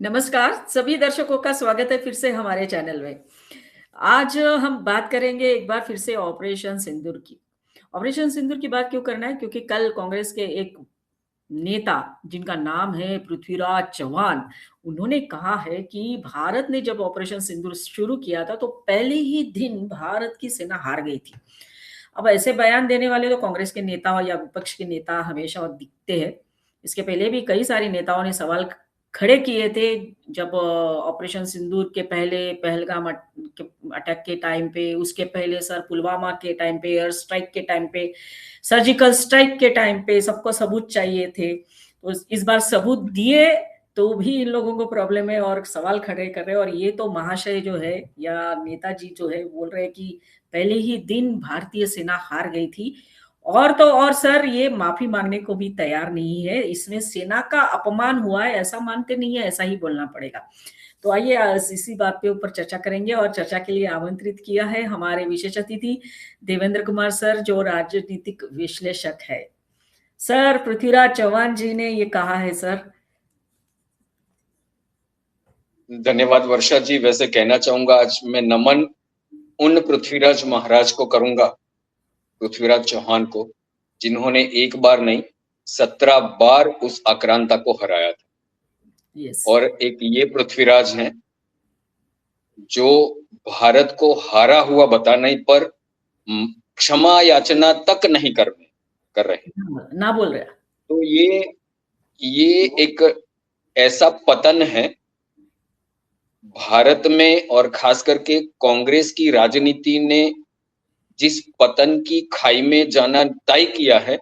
नमस्कार, सभी दर्शकों का स्वागत है फिर से हमारे चैनल में। आज हम बात करेंगे एक बार फिर से ऑपरेशन सिंदूर की। ऑपरेशन सिंदूर की बात क्यों करना है? क्योंकि कल कांग्रेस के एक नेता जिनका नाम है पृथ्वीराज चव्हाण, उन्होंने कहा है कि भारत ने जब ऑपरेशन सिंदूर शुरू किया था, तो पहले ही दिन भारत की सेना हार गई थी। अब ऐसे बयान देने वाले तो कांग्रेस के नेता या विपक्ष के नेता हमेशा दिखते हैं। इसके पहले भी कई सारे नेताओं ने सवाल खड़े किए थे जब ऑपरेशन सिंदूर के पहले पहलगाम अटैक के टाइम पे, उसके पहले सर पुलवामा के टाइम पे, एयर स्ट्राइक के टाइम पे, सर्जिकल स्ट्राइक के टाइम पे सबको सबूत चाहिए थे। तो इस बार सबूत दिए तो भी इन लोगों को प्रॉब्लम है और सवाल खड़े कर रहे हैं। और ये तो महाशय जो है या नेताजी जो है बोल रहे हैं कि पहले ही दिन भारतीय सेना हार गई थी। और तो और सर ये माफी मांगने को भी तैयार नहीं है। इसमें सेना का अपमान हुआ है ऐसा मानते नहीं है, ऐसा ही बोलना पड़ेगा। तो आइए इसी बात पे ऊपर चर्चा करेंगे और चर्चा के लिए आमंत्रित किया है हमारे विशेष अतिथि देवेंद्र कुमार सर, जो राजनीतिक विश्लेषक है। सर, पृथ्वीराज चौहान जी ने ये कहा है सर। धन्यवाद वर्षा जी। वैसे कहना चाहूंगा आज मैं नमन उन पृथ्वीराज महाराज को करूंगा, पृथ्वीराज चौहान को, जिन्होंने एक बार नहीं 17 बार उस आक्रांता को हराया था। यस। और एक ये पृथ्वीराज हैं जो भारत को हारा हुआ बताने पर क्षमा याचना तक नहीं कर रहे ना बोल रहे। तो ये एक ऐसा पतन है भारत में, और खास करके कांग्रेस की राजनीति ने जिस पतन की खाई में जाना तय किया है,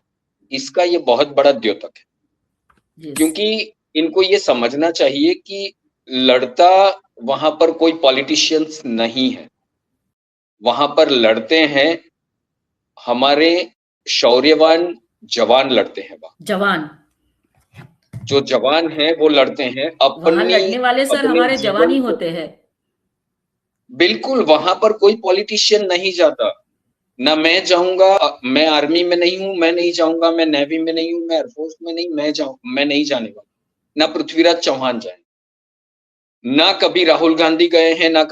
इसका ये बहुत बड़ा द्योतक है। क्योंकि इनको ये समझना चाहिए कि लड़ता वहां पर कोई पॉलिटिशियंस नहीं है, वहां पर लड़ते हैं हमारे शौर्यवान जवान लड़ते हैं। जवान जो जवान हैं वो लड़ते हैं वहां लड़ने वाले सर हमारे जवान ही होते हैं। बिल्कुल, वहां पर कोई पॉलिटिशियन नहीं जाता। ना मैं जाऊंगा, मैं आर्मी में नहीं हूं, मैं नहीं जाऊंगा, मैं नेवी में नहीं हूं, मैं एयरफोर्स में नहीं, मैं नहीं जाने वाला। ना पृथ्वीराज चौहान जाए, ना कभी राहुल गांधी गए हैं, ना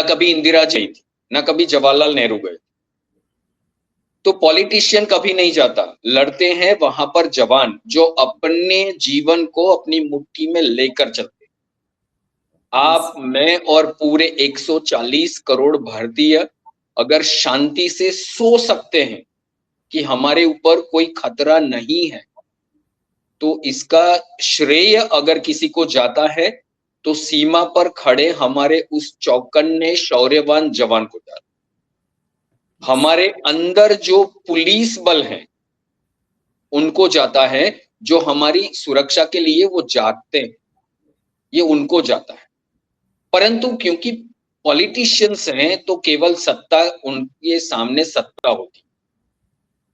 कभी इंदिरा जी थी, ना कभी जवाहरलाल नेहरू गए। तो पॉलिटिशियन कभी नहीं जाता, लड़ते हैं वहां पर जवान जो अपने जीवन को अपनी मुट्ठी में लेकर चलते। आप, मैं और पूरे 140 करोड़ भारतीय अगर शांति से सो सकते हैं कि हमारे ऊपर कोई खतरा नहीं है, तो इसका श्रेय अगर किसी को जाता है तो सीमा पर खड़े हमारे उस चौकन्ने शौर्यवान जवान को जाता है। हमारे अंदर जो पुलिस बल है उनको जाता है, जो हमारी सुरक्षा के लिए वो जागते हैं, ये उनको जाता है। परंतु क्योंकि पॉलिटिशियंस हैं तो केवल सत्ता, उनके सामने सत्ता होती।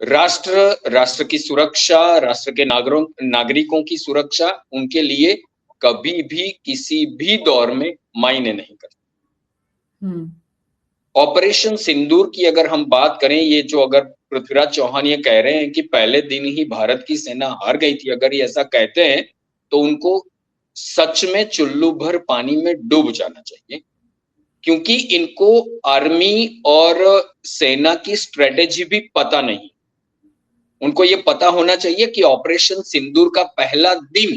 राष्ट्र की सुरक्षा, राष्ट्र के नागरिकों की सुरक्षा उनके लिए कभी भी किसी भी दौर में मायने नहीं करती। ऑपरेशन सिंदूर की अगर हम बात करें, ये जो अगर पृथ्वीराज चौहान ये कह रहे हैं कि पहले दिन ही भारत की सेना हार गई थी, अगर ये ऐसा कहते हैं तो उनको सच में चुल्लू भर पानी में डूब जाना चाहिए। क्योंकि इनको आर्मी और सेना की स्ट्रेटेजी भी पता नहीं। उनको ये पता होना चाहिए कि ऑपरेशन सिंदूर का पहला दिन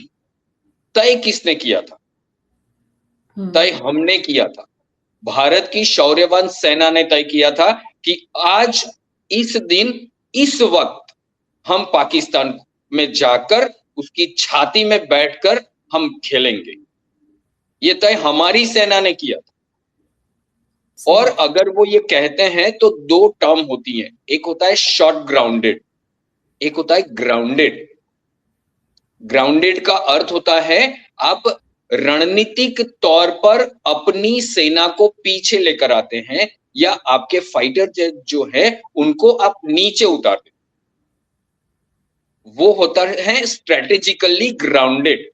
तय किसने किया था? तय हमने किया था। भारत की शौर्यवान सेना ने तय किया था कि आज इस दिन इस वक्त हम पाकिस्तान में जाकर उसकी छाती में बैठकर हम खेलेंगे। ये तय हमारी सेना ने किया था। और अगर वो ये कहते हैं तो दो टर्म होती हैं, एक होता है शॉर्ट ग्राउंडेड, एक होता है ग्राउंडेड। ग्राउंडेड का अर्थ होता है आप रणनीतिक तौर पर अपनी सेना को पीछे लेकर आते हैं, या आपके फाइटर जो है उनको आप नीचे उतार देते, वो होता है स्ट्रेटेजिकली ग्राउंडेड।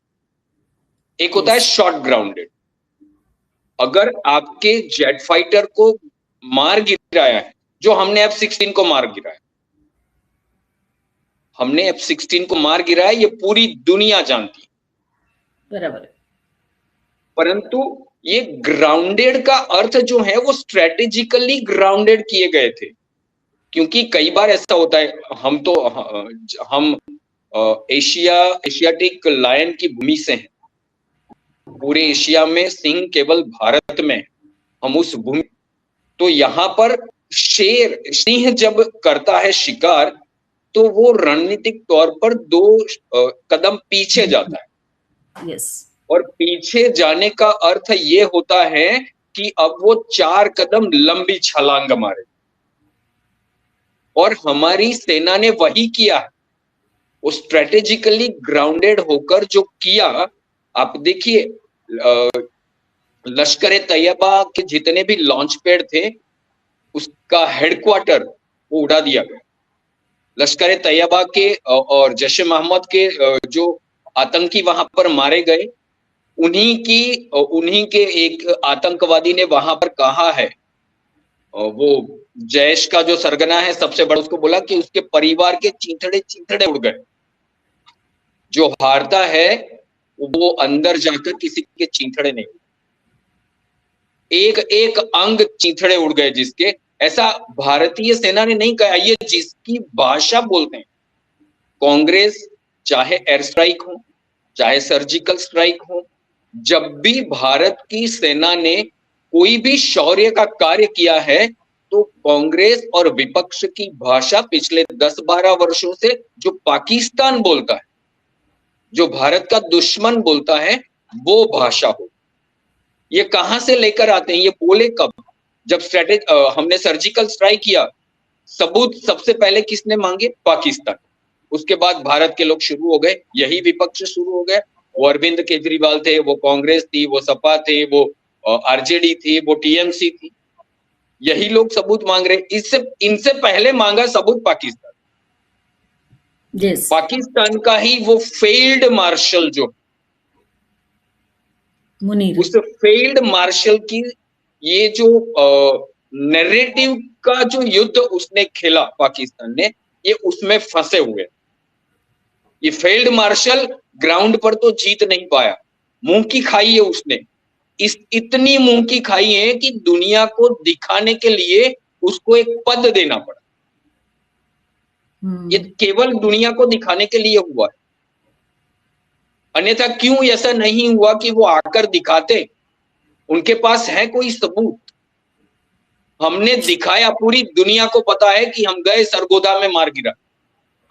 एक होता है शॉर्ट ग्राउंडेड। अगर आपके जेट फाइटर को मार गिराया है, जो हमने F-16 को मार गिराया, हमने F-16 को मार गिराया, ये पूरी दुनिया जानती है। बराबर है। परंतु ये ग्राउंडेड का अर्थ जो है वो स्ट्रेटेजिकली ग्राउंडेड किए गए थे, क्योंकि कई बार ऐसा होता है, हम एशियाटिक लायन की भूमि से हैं, पूरे एशिया में सिंह केवल भारत में, हम उस भूमि, तो यहाँ पर सिंह जब करता है शिकार तो वो रणनीतिक तौर पर 2 कदम पीछे जाता है। यस। और पीछे जाने का अर्थ ये होता है कि अब वो 4 कदम लंबी छलांग मारे, और हमारी सेना ने वही किया। वो स्ट्रेटेजिकली ग्राउंडेड होकर जो किया, आप देखिए लश्कर तैयबा के जितने भी लॉन्च पैड थे उसका हेडक्वार्टर वो उड़ा दिया गया। लश्कर तैयबा के और जैश ए मोहम्मद के जो आतंकी वहां पर मारे गए, उन्हीं के एक आतंकवादी ने वहां पर कहा है, वो जैश का जो सरगना है सबसे बड़ा, उसको बोला कि उसके परिवार के चींथड़े उड़ गए। जो हारता है वो अंदर जाकर किसी के चींथड़े नहीं, एक एक अंग चींथड़े उड़ गए जिसके। ऐसा भारतीय सेना ने नहीं कहा, ये जिसकी भाषा बोलते हैं। कांग्रेस चाहे एयर स्ट्राइक हो, चाहे सर्जिकल स्ट्राइक हो, जब भी भारत की सेना ने कोई भी शौर्य का कार्य किया है तो कांग्रेस और विपक्ष की भाषा पिछले 10-12 वर्षों से जो पाकिस्तान बोलता है, जो भारत का दुश्मन बोलता है, वो भाषा हो। ये कहां से लेकर आते हैं, ये बोले कब? जब हमने सर्जिकल स्ट्राइक किया, सबूत सबसे पहले किसने मांगे? पाकिस्तान। उसके बाद भारत के लोग शुरू हो गए, यही विपक्ष शुरू हो गए। वो अरविंद केजरीवाल थे, वो कांग्रेस थी, वो सपा थे, वो आरजेडी थी, वो टीएमसी थी, यही लोग सबूत मांग रहे। इनसे पहले मांगा सबूत पाकिस्तान। yes. पाकिस्तान का ही वो फेल्ड मार्शल जो मुनीर, उस फेल्ड मार्शल की ये जो नैरेटिव का जो युद्ध उसने खेला पाकिस्तान ने, ये उसमें फंसे हुए। ये फेल्ड मार्शल ग्राउंड पर तो जीत नहीं पाया, मुंह की खाई है उसने। इतनी मुंह की खाई है कि दुनिया को दिखाने के लिए उसको एक पद देना पड़ा। ये केवल दुनिया को दिखाने के लिए हुआ है, अन्यथा क्यों ऐसा नहीं हुआ कि वो आकर दिखाते? उनके पास है कोई सबूत? हमने दिखाया, पूरी दुनिया को पता है कि हम गए, सरगोदा में मार गिरा।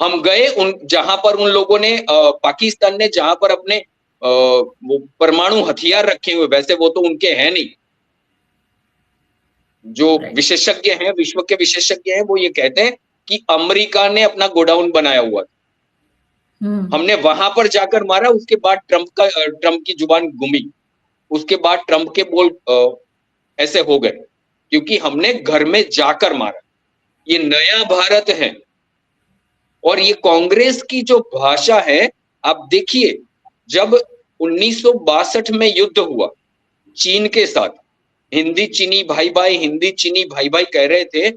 हम गए जहां पर उन लोगों ने पाकिस्तान ने जहां पर अपने वो परमाणु हथियार रखे हुए, वैसे वो तो उनके हैं नहीं। जो विशेषज्ञ हैं, विश्व के विशेषज्ञ हैं, वो ये कहते हैं कि अमेरिका ने अपना गोडाउन बनाया हुआ था। हमने वहां पर जाकर मारा। उसके बाद ट्रंप की जुबान गुमी, उसके बाद ट्रंप के बोल ऐसे हो गए, क्योंकि हमने घर में जाकर मारा। ये नया भारत है। और ये कांग्रेस की जो भाषा है, आप देखिए, जब 1962 में युद्ध हुआ चीन के साथ, हिंदी चीनी भाई भाई, हिंदी चीनी भाई भाई कह रहे थे,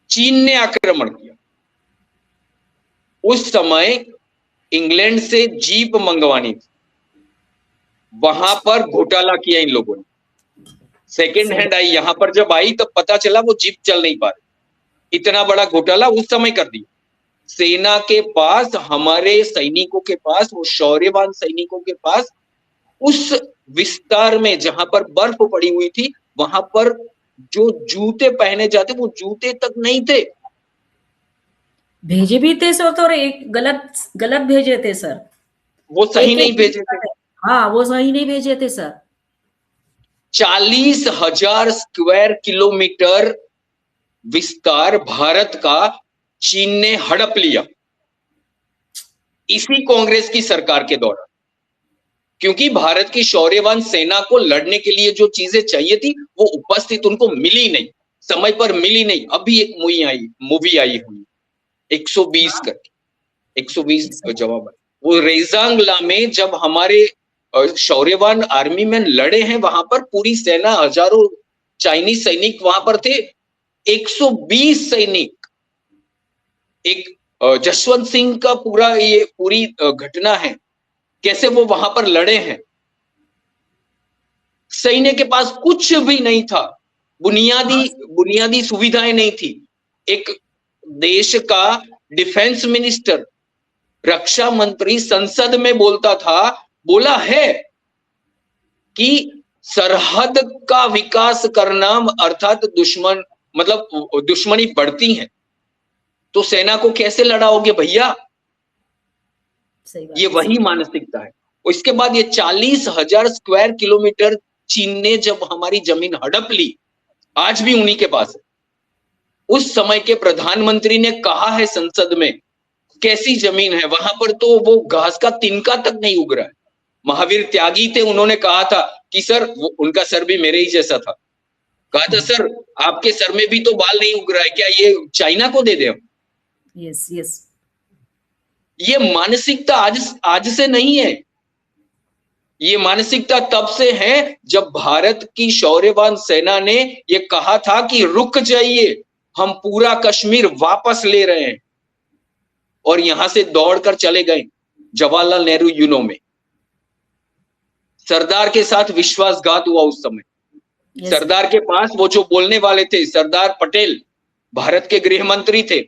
चीन ने आक्रमण किया। उस समय इंग्लैंड से जीप मंगवानी थी, वहां पर घोटाला किया इन लोगों ने। सेकेंड हैंड आई, यहां पर जब आई तब पता चला वो जीप चल नहीं पा रही। इतना बड़ा घोटाला उस समय कर दिया। सेना के पास, हमारे सैनिकों के पास, वो शौर्यवान सैनिकों के पास, उस विस्तार में जहां पर बर्फ पड़ी हुई थी, वहां पर जो जूते पहने जाते वो जूते तक नहीं थे। भेजे भी थे सर, तो एक गलत भेजे थे सर, वो सही नहीं भेजे थे। हाँ, वो सही नहीं भेजे थे सर। 40,000 स्क्वायर किलोमीटर विस्तार भारत का चीन ने हड़प लिया इसी कांग्रेस की सरकार के दौरान, क्योंकि भारत की शौर्यवान सेना को लड़ने के लिए जो चीजें चाहिए थी वो उपस्थित उनको मिली नहीं, समय पर मिली नहीं। अभी एक मूवी आई हुई 120 करके, 120 जवाब। वो रेजांगला में जब हमारे शौर्यवान आर्मी मैन लड़े हैं, वहां पर पूरी सेना, हजारों चाइनीज सैनिक वहां पर थे, 120 सैनिक। एक जसवंत सिंह का पूरी घटना है कैसे वो वहां पर लड़े हैं। सैन्य के पास कुछ भी नहीं था, बुनियादी सुविधाएं नहीं थी। एक देश का डिफेंस मिनिस्टर, रक्षा मंत्री संसद में बोला है कि सरहद का विकास करना अर्थात दुश्मनी बढ़ती है तो सेना को कैसे लड़ाओगे भैया। ये वही मानसिकता है। इसके बाद ये 40,000 स्क्वायर किलोमीटर चीन ने जब हमारी जमीन हड़प ली, आज भी उन्हीं के पास है। उस समय के प्रधानमंत्री ने कहा है संसद में, कैसी जमीन है वहां पर, तो वो घास का तिनका तक नहीं उग रहा है। महावीर त्यागी थे, उन्होंने कहा था कि सर, उनका सर भी मेरे ही जैसा था, कहा था सर आपके सर में भी तो बाल नहीं उग रहा है, क्या ये चाइना को दे दे हम। Yes yes. ये मानसिकता आज से नहीं है, ये मानसिकता तब से है जब भारत की शौर्यवान सेना ने ये कहा था कि रुक जाइए, हम पूरा कश्मीर वापस ले रहे हैं, और यहां से दौड़कर चले गए जवाहरलाल नेहरू यूनो में। सरदार के साथ विश्वासघात हुआ उस समय। सरदार के पास वो जो बोलने वाले थे, सरदार पटेल भारत के गृह मंत्री थे,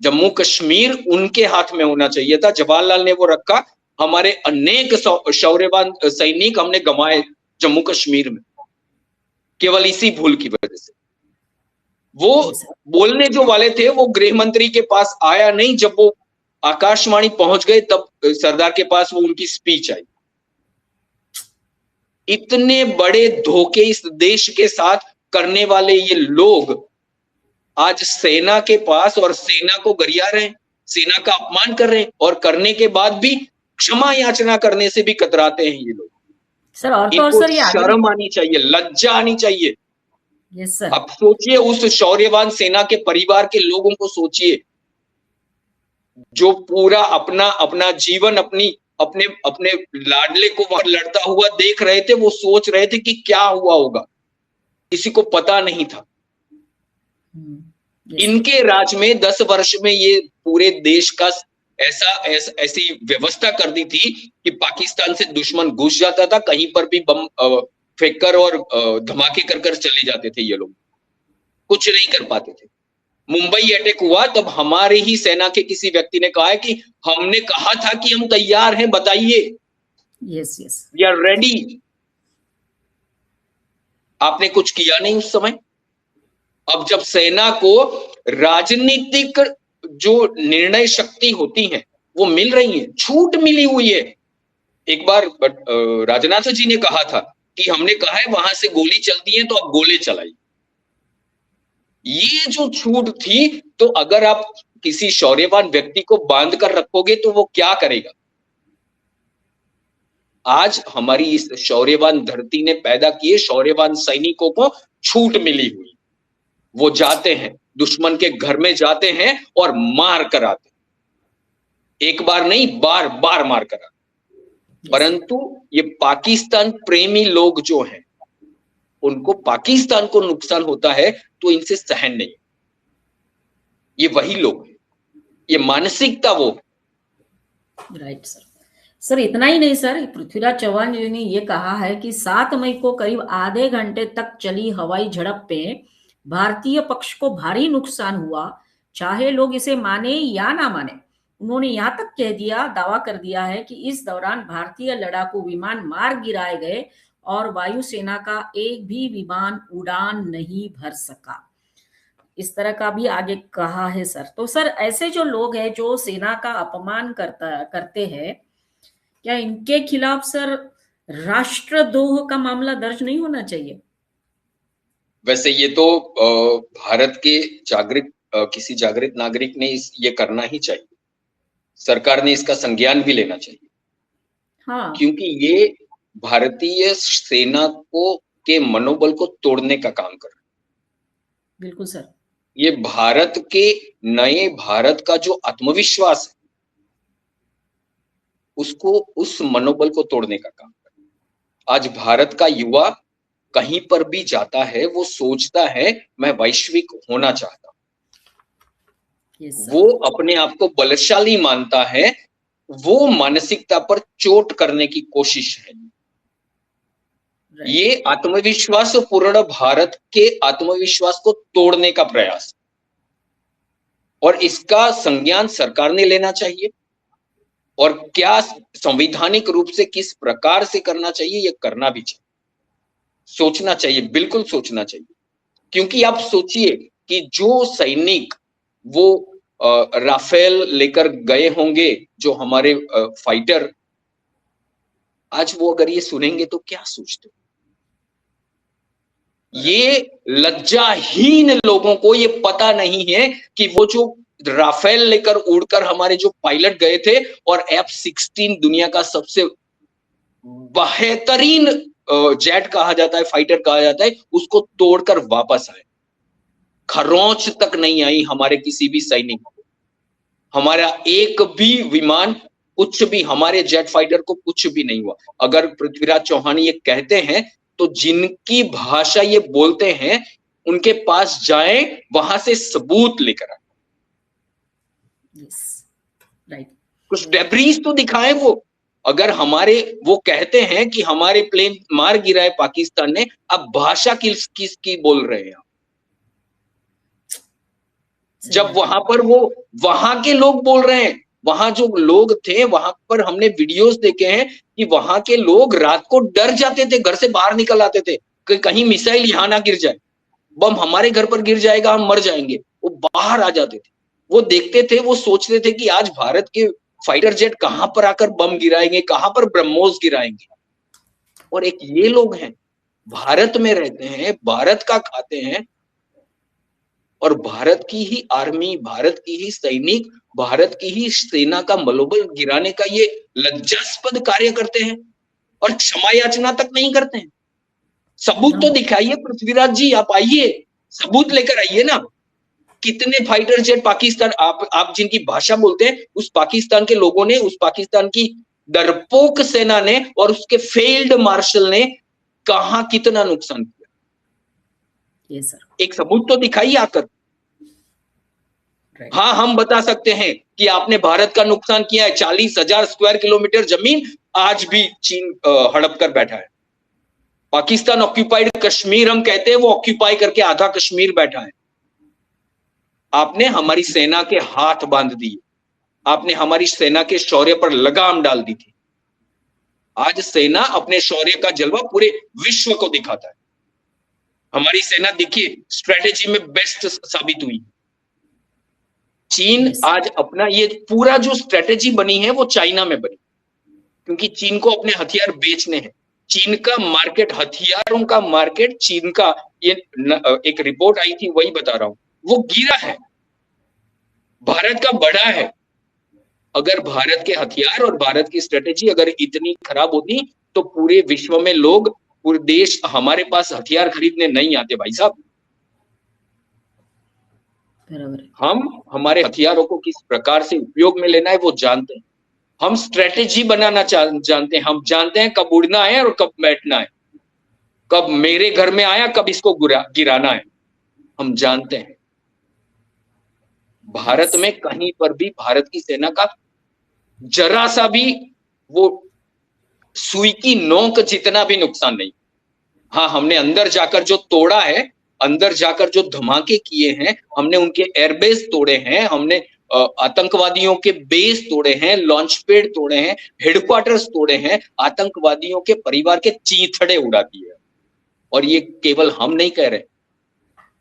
जम्मू कश्मीर उनके हाथ में होना चाहिए था, जवाहरलाल ने वो रखा। हमारे अनेक शौर्यवान सैनिक हमने गंवाए जम्मू कश्मीर में, केवल इसी भूल की वजह से। वो बोलने जो वाले थे वो गृह मंत्री के पास आया नहीं, जब वो आकाशवाणी पहुंच गए तब सरदार के पास वो उनकी स्पीच आई। इतने बड़े धोखे इस देश के साथ करने वाले ये लोग आज सेना के पास, और सेना को गरिया रहे हैं, सेना का अपमान कर रहे हैं, और करने के बाद भी क्षमा याचना करने से भी कतराते हैं ये लोग। सर और तो और सर, ये शर्म आनी चाहिए, लज्जा आनी चाहिए। Yes sir. अब सोचिए उस शौर्यवान सेना के परिवार के लोगों को सोचिए, जो पूरा अपना जीवन अपने लाडले को वहां लड़ता हुआ देख रहे थे। वो सोच रहे थे कि क्या हुआ होगा, किसी को पता नहीं था। इनके राज में 10 वर्ष में ये पूरे देश का ऐसी व्यवस्था कर दी थी कि पाकिस्तान से दुश्मन घुस जाता था, कहीं पर भी बम फेंककर और धमाके कर चले जाते थे। ये लोग कुछ नहीं कर पाते थे। मुंबई अटैक हुआ तब हमारे ही सेना के किसी व्यक्ति ने कहा है कि हमने कहा था कि हम तैयार हैं, बताइए। Yes yes, we are ready. आपने कुछ किया नहीं उस समय। अब जब सेना को राजनीतिक जो निर्णय शक्ति होती है वो मिल रही है, छूट मिली हुई है। एक बार राजनाथ जी ने कहा था कि हमने कहा है वहां से गोली चलती है तो अब गोले चलाइए। ये जो छूट थी, तो अगर आप किसी शौर्यवान व्यक्ति को बांध कर रखोगे तो वो क्या करेगा। आज हमारी इस शौर्यवान धरती ने पैदा किए शौर्यवान सैनिकों को छूट मिली हुई। वो जाते हैं, दुश्मन के घर में जाते हैं और मार कर आते हैं। एक बार नहीं, बार बार मार कर आते। परंतु ये पाकिस्तान प्रेमी लोग जो हैं, उनको पाकिस्तान को नुकसान होता है तो इनसे सहन नहीं। ये वही लोग हैं, ये मानसिकता वो। Right sir. सर इतना ही नहीं सर, पृथ्वीराज चौहान जी ने ये कहा है कि 7 मई को करीब आधे घंटे तक चली हवाई झड़प में भारतीय पक्ष को भारी नुकसान हुआ, चाहे लोग इसे माने या ना माने। उन्होंने यहां तक कह दिया, दावा कर दिया है कि इस दौरान भारतीय लड़ाकू विमान मार गिराए गए और वायुसेना का एक भी विमान उड़ान नहीं भर सका। इस तरह का भी आगे कहा है सर। तो सर ऐसे जो लोग हैं जो सेना का अपमान करते हैं, क्या इनके खिलाफ सर राष्ट्रद्रोह का मामला दर्ज नहीं होना चाहिए? वैसे ये तो भारत के किसी जागृत नागरिक ने ये करना ही चाहिए। सरकार ने इसका संज्ञान भी लेना चाहिए। हाँ, क्योंकि ये भारतीय सेना के मनोबल को तोड़ने का काम कर रहा है। बिल्कुल सर। ये नए भारत का जो आत्मविश्वास है, उसको, उस मनोबल को तोड़ने का काम कर रहा है। आज भारत का युवा कहीं पर भी जाता है, वो सोचता है मैं वैश्विक होना चाहता हूं। वो अपने आप को बलशाली मानता है, वो मानसिकता पर चोट करने की कोशिश है। ये आत्मविश्वास पूर्ण भारत के आत्मविश्वास को तोड़ने का प्रयास, और इसका संज्ञान सरकार ने लेना चाहिए, और क्या संवैधानिक रूप से किस प्रकार से करना चाहिए, ये करना भी चाहिए, सोचना चाहिए, बिल्कुल सोचना चाहिए। क्योंकि आप सोचिए कि जो सैनिक वो राफेल लेकर गए होंगे, जो हमारे फाइटर, आज वो अगर ये सुनेंगे तो क्या सोचते? ये लज्जाहीन लोगों को ये पता नहीं है कि वो जो राफेल लेकर उड़कर हमारे जो पायलट गए थे, और F-16 दुनिया का सबसे बेहतरीन जेट कहा जाता है, फाइटर कहा जाता है, उसको तोड़कर वापस आए। खरोंच तक नहीं आई हमारे किसी भी सैनिक को, हमारा एक भी विमान, कुछ भी, हमारे जेट फाइटर को कुछ भी नहीं हुआ। अगर पृथ्वीराज चौहान ये कहते हैं तो जिनकी भाषा ये बोलते हैं उनके पास जाएं, वहां से सबूत लेकर आए। राइट, कुछ डेब्रीज तो दिखाएं वो। अगर हमारे, वो कहते हैं कि हमारे प्लेन मार गिराए पाकिस्तान ने, अब भाषा किसकी बोल रहे हैं? जब वहां पर वो वहां के लोग बोल रहे हैं, वहां जो लोग थे वहां पर हमने वीडियोस देखे हैं कि वहां के लोग रात को डर जाते थे, घर से बाहर निकल आते थे कि कहीं मिसाइल यहां ना गिर जाए, बम हमारे घर पर गिर जाएगा, हम मर जाएंगे। वो बाहर आ जाते थे, वो देखते थे, वो सोचते थे कि आज भारत के फाइटर जेट कहां पर आकर बम गिराएंगे, कहां पर ब्रह्मोस गिराएंगे। और एक ये लोग हैं, भारत में रहते हैं, भारत का खाते हैं, और भारत की ही आर्मी, भारत की ही सैनिक, भारत की ही सेना का मनोबल गिराने का ये लज्जास्पद कार्य करते हैं, और क्षमा याचना तक नहीं करते हैं। सबूत तो दिखाइए पृथ्वीराज जी, आप आइए, सबूत लेकर आइए ना। कितने फाइटर जेट पाकिस्तान, आप जिनकी भाषा बोलते हैं, उस पाकिस्तान के लोगों ने, उस पाकिस्तान की डरपोक सेना ने और उसके फील्ड मार्शल ने कहां कितना नुकसान किया? सर, एक सबूत तो दिखाइए आकर। हाँ, हम बता सकते हैं कि आपने भारत का नुकसान किया है। 40,000 स्क्वायर किलोमीटर जमीन आज भी चीन हड़प कर बैठा है। पाकिस्तान ऑक्यूपाइड कश्मीर हम कहते हैं, वो ऑक्यूपाई करके आधा कश्मीर बैठा है। आपने हमारी सेना के हाथ बांध दिए, आपने हमारी सेना के शौर्य पर लगाम डाल दी थी। आज सेना अपने शौर्य का जलवा पूरे विश्व को दिखाता है। हमारी सेना देखिए स्ट्रेटेजी में बेस्ट साबित हुई। चीन आज अपना ये पूरा जो स्ट्रेटेजी बनी है वो चाइना में बनी, क्योंकि चीन को अपने हथियार बेचने हैं। चीन का मार्केट, हथियारों का मार्केट चीन का, ये एक रिपोर्ट आई थी वही बता रहा हूं, वो गिरा है, भारत का बढ़ा है। अगर भारत के हथियार और भारत की स्ट्रेटेजी अगर इतनी खराब होती तो पूरे विश्व में लोग, पूरे देश हमारे पास हथियार खरीदने नहीं आते भाई साहब। हम हमारे हथियारों को किस प्रकार से उपयोग में लेना है वो जानते हैं। हम स्ट्रेटेजी बनाना जानते हैं। हम जानते हैं कब उड़ना है और कब बैठना है, कब मेरे घर में आया, कब इसको गिराना है, हम जानते हैं। भारत में कहीं पर भी भारत की सेना का जरा सा भी वो सुई की नोक जितना भी नुकसान नहीं। हाँ, हमने अंदर जाकर जो तोड़ा है, अंदर जाकर जो धमाके किए हैं, हमने उनके एयरबेस तोड़े हैं, हमने आतंकवादियों के बेस तोड़े हैं, लॉन्च पैड तोड़े हैं, हेडक्वार्टर्स तोड़े हैं, आतंकवादियों के परिवार के चीथड़े उड़ा दिए। और ये केवल हम नहीं कह रहे,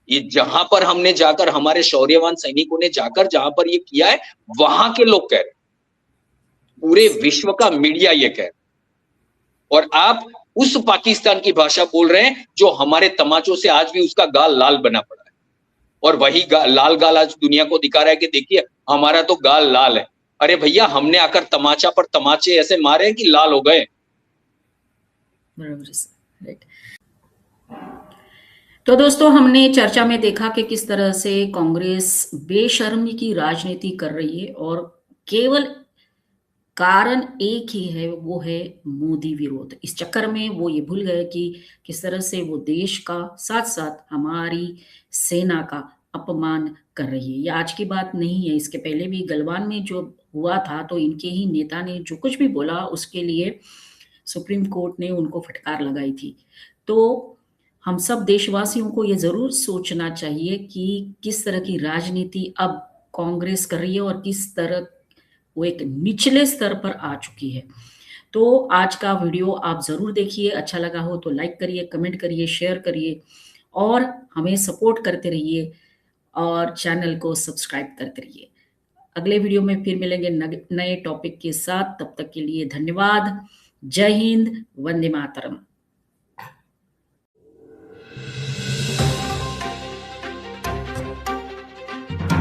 ये जहां पर हमने जाकर, हमारे शौर्यवान सैनिकों ने जाकर जहां पर ये किया है, वहां के लोग कह रहे, पूरे विश्व का मीडिया ये कह रहे। और आप उस पाकिस्तान की भाषा बोल रहे हैं जो हमारे तमाचों से आज भी उसका गाल लाल बना पड़ा है, और वही लाल गाल आज दुनिया को दिखा रहा है कि देखिए हमारा तो गाल लाल है। अरे भैया, हमने आकर तमाचा पर तमाचे ऐसे मारे कि लाल हो गए। तो दोस्तों, हमने चर्चा में देखा कि किस तरह से कांग्रेस बेशर्मी की राजनीति कर रही है, और केवल कारण एक ही है, वो है मोदी विरोध। इस चक्कर में वो ये भूल गए कि किस तरह से वो देश का साथ साथ हमारी सेना का अपमान कर रही है। ये आज की बात नहीं है, इसके पहले भी गलवान में जो हुआ था तो इनके ही नेता ने जो कुछ भी बोला उसके लिए सुप्रीम कोर्ट ने उनको फटकार लगाई थी। तो हम सब देशवासियों को ये ज़रूर सोचना चाहिए कि किस तरह की राजनीति अब कांग्रेस कर रही है और किस तरह वो एक निचले स्तर पर आ चुकी है। तो आज का वीडियो आप ज़रूर देखिए, अच्छा लगा हो तो लाइक करिए, कमेंट करिए, शेयर करिए और हमें सपोर्ट करते रहिए और चैनल को सब्सक्राइब करते रहिए। अगले वीडियो में फिर मिलेंगे नए टॉपिक के साथ, तब तक के लिए धन्यवाद। जय हिंद, वंदे मातरम।